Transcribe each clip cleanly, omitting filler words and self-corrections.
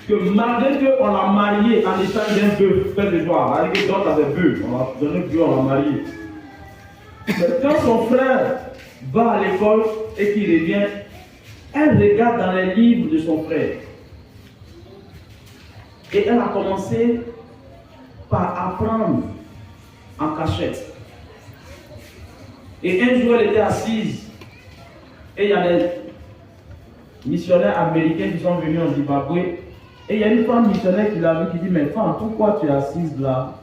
que malgré qu'on l'a marié en échange d'un bœuf, fait de joie, malgré que d'autres avaient bœuf, on l'a donné bœuf, on l'a marié. Mais quand son frère va à l'école et qu'il revient, elle regarde dans les livres de son frère. Et elle a commencé par apprendre en cachette. Et un jour, elle était assise. Et il y a des missionnaires américains qui sont venus en Zimbabwe. Et il y a une femme missionnaire qui l'a vu qui dit, mais femme, pourquoi tu es assise là?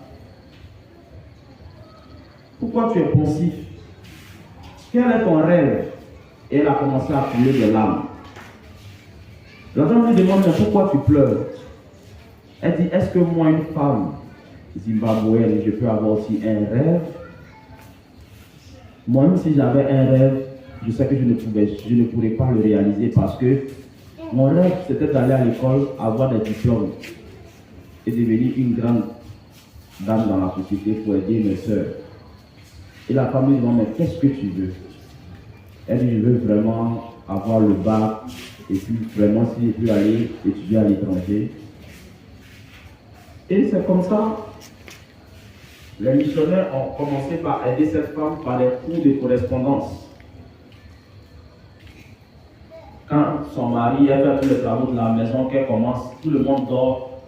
Pourquoi tu es pensif? Quel est ton rêve? Et elle a commencé à pleurer des larmes. La femme lui demande, mais pourquoi tu pleures? Elle dit, est-ce que moi, une femme zimbabwéenne, je peux avoir aussi un rêve? Moi, même si j'avais un rêve, je sais que je ne pourrais pas le réaliser parce que mon rêve, c'était d'aller à l'école, avoir des diplômes et devenir une grande dame dans la société pour aider mes soeurs. Et la femme lui demande, mais qu'est-ce que tu veux? Elle dit, je veux vraiment avoir le bac et puis vraiment si je peux aller étudier à l'étranger. Et c'est comme ça, les missionnaires ont commencé par aider cette femme par des cours de correspondance. Quand son mari a fait tous les travaux de la maison, qu'elle commence, tout le monde dort,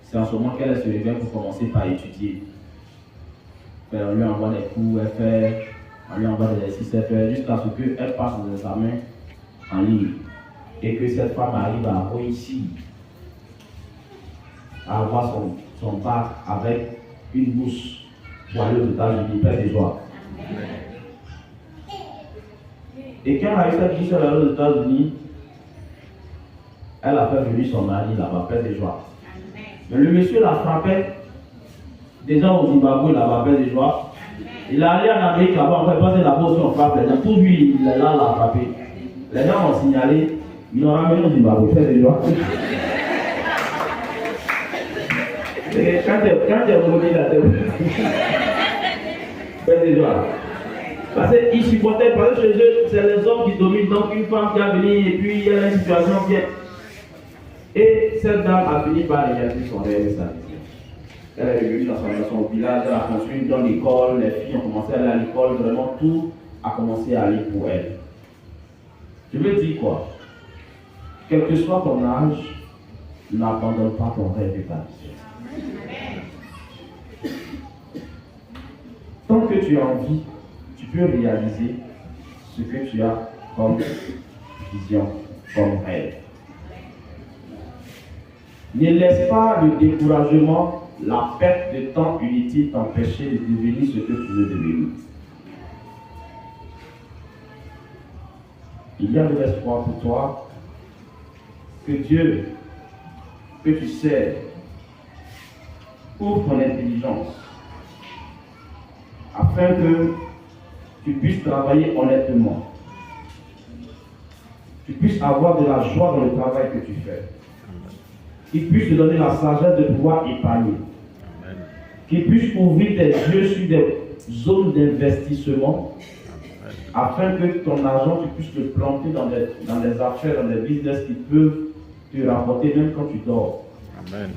c'est en ce moment qu'elle se réveille pour commencer par étudier. On lui envoie des cours, elle fait, on lui envoie des exercices, elle fait, jusqu'à ce qu'elle passe les examens en ligne. Et que cette femme arrive à réussir à avoir son bac avec une bourse pour aller aux États-Unis, paix de joie. Et quand elle a eu cette bourse, elle est allée aux États-Unis, elle a fait venir son mari là-bas, paix de joie. Mais le monsieur l'a frappé, déjà au Zimbabwe là-bas, paix de joie. Il est allé en Amérique là-bas, on fait passer la bourse, on frappe les gens. Pour lui, il est là, l'a frappé. Les gens ont signalé, ils l'ont ramené au Zimbabwe, paix de joie. Et quand tu es revenu là, paix de joie. Parce qu'ils supportaient, parce que chez eux, c'est les hommes qui dominent, donc une femme qui a venu et puis il y a une situation bien. Et cette dame a fini par réaliser son rêve et sa vision. Elle est revenue dans son village, elle a construit une grande école, les filles ont commencé à aller à l'école, vraiment tout a commencé à aller pour elle. Je veux dire quoi? Quel que soit ton âge, n'abandonne pas ton rêve et ta vision. Tant que tu as envie, tu peux réaliser ce que tu as comme vision, comme rêve. Ne laisse pas le découragement, la perte de temps inutile t'empêcher de devenir ce que tu veux devenir. Il y a de l'espoir pour toi que Dieu, que tu sais, ouvre ton intelligence afin que tu puisses travailler honnêtement, tu puisses avoir de la joie dans le travail que tu fais, qu'il puisse te donner la sagesse de pouvoir épargner, qu'il puisse ouvrir tes yeux sur des zones d'investissement afin que ton argent, tu puisses le planter dans des affaires, dans des business qui peuvent te rapporter même quand tu dors. Amen.